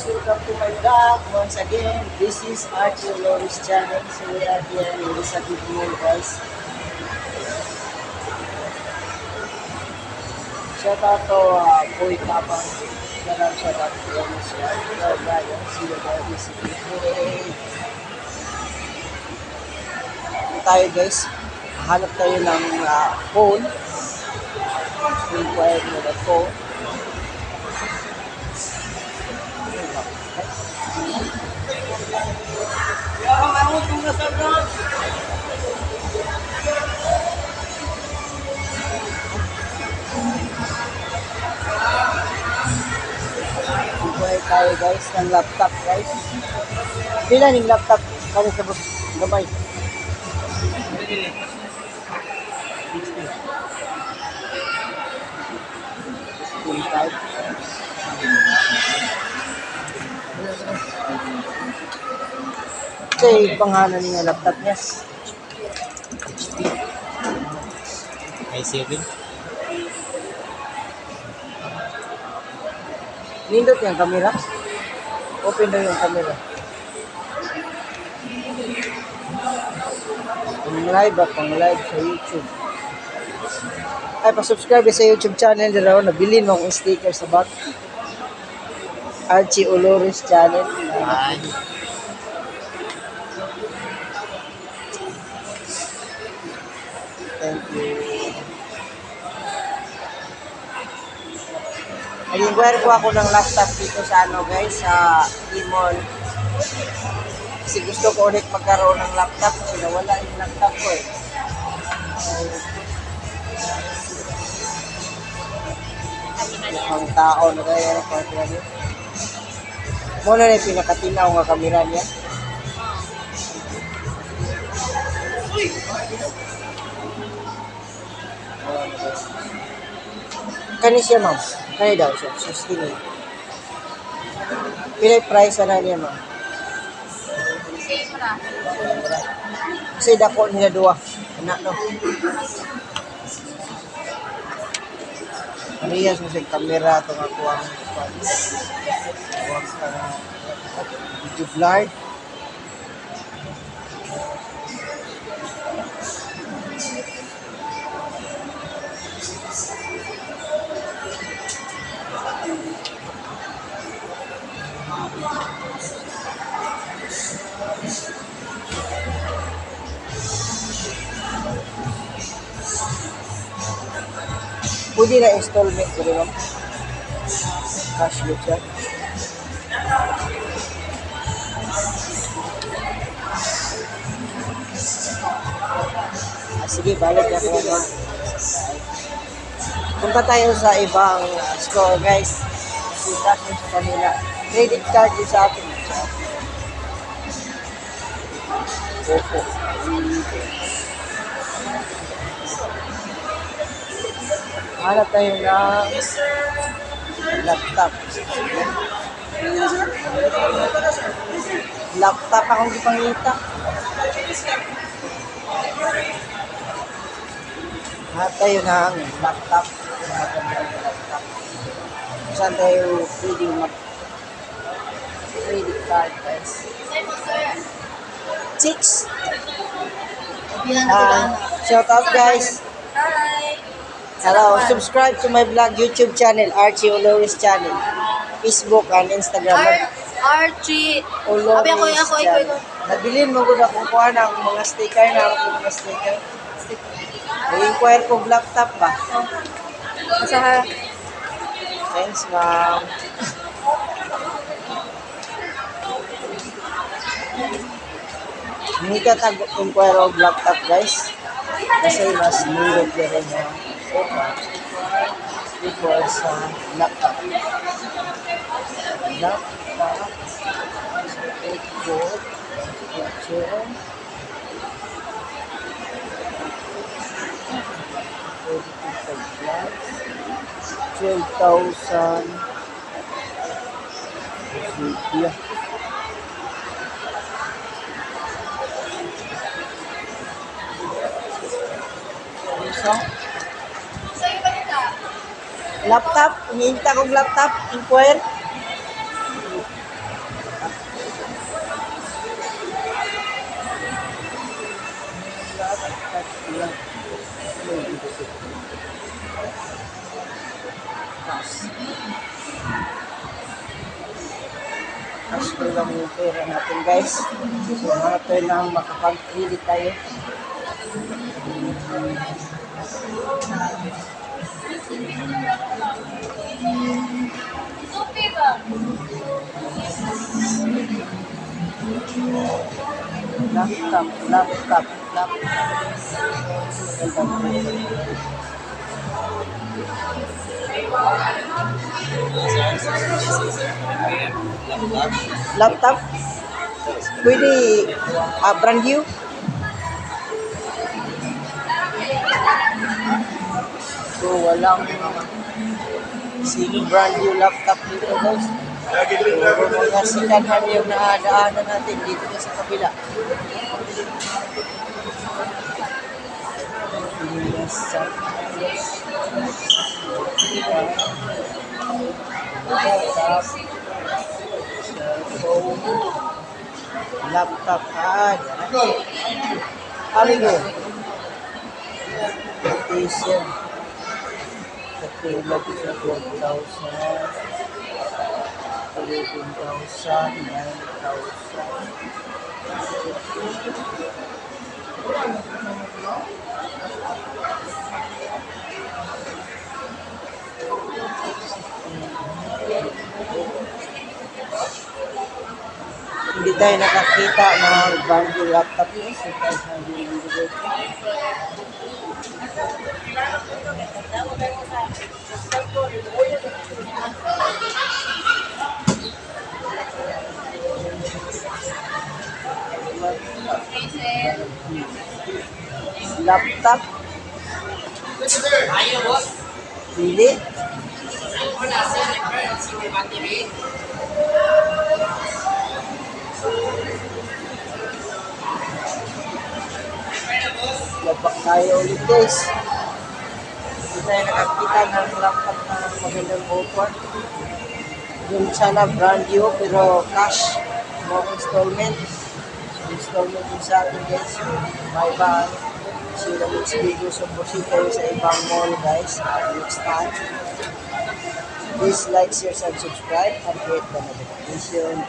guys, welcome to my vlog. Once again, this is Archie Loris channel. So we are here in Elizabeth Mall guys. Shout out to Boy Tapang. Shout out to Dennis. See you guys. Ito tayo guys. Hanap tayo ng phone. Inquired mo na phone. Inquired tayo guys ng laptop guys. Pila ng laptop kami sa gamay. 65. Kasi pangalan niya laptop niya. i7. Nindot yung camera. Open daw yung camera. Pang live sa YouTube. Ay, pa-subscribe sa YouTube channel nila. Nabilin mo akong sticker sa back. Archie Loris channel. Ay. Thank you. Nag-inquire po ako ng laptop dito sa guys, sa E-Mall. Kasi gusto ko ulit magkaroon ng laptop kasi nawala yung laptop ko eh. Ang tao na kaya na pagkira niya. Muna na yung pinakatinaw nga kamera niya. Kani siya ma'am. Kani daw siya. Sustain niya. Pilay price na niya ma'am. Kasi dako nila dua. Anak no. Parehas mo sa camera itong ako ang video blur. Pwede na installment ko rin, cash look siya. Sige, balik na ako. Punta tayo sa ibang store, guys. Punta tayo sa kanila. Credit card din sa akin. Opo. Hanap tayo ng laptop. Laptop akong ipangita. Hanap tayo ng laptop. Saan tayo pwede mag-credit card, guys? Chicks! Shout out, guys! Hello, subscribe to my vlog YouTube channel, Archie Loris channel. Facebook and Instagram. Archie Loris channel. Nabilin mo ko na kukuha ng mga sticker na ako mga sticker. Nag-inquire ko laptop ba? Masaha. Thanks, ma'am. Hindi ka tag-inquire of laptop, guys. Kasi mas nilog na rin yung before sa laptop. Picture. 12,000. Yeah. Laptop, hinihintay kong laptop, inquire. cash ko lang yung pera natin guys. So hanap tayo ng makapag-credit tayo. Laptop. Laptop? Pwede brand new? So walang brand new laptop dito guys. So, mga second hand yung nadaanan natin dito sa kabila. Laptop Amigo. Station. Katulad sa 12,000, 9,000. Hindi tayo nakakita ng brand-new laptop yun. So, laptop. Pili. Lapak tayo ulit guys. Hindi tayo nakakita ng laptop na magandang offer. Yung sana brand new pero cash. No installment. Installment din sa akin guys. May ba sila next video. So proceed kayo sa ibang mall guys. Next time. Please like, share, and subscribe and hit the notification.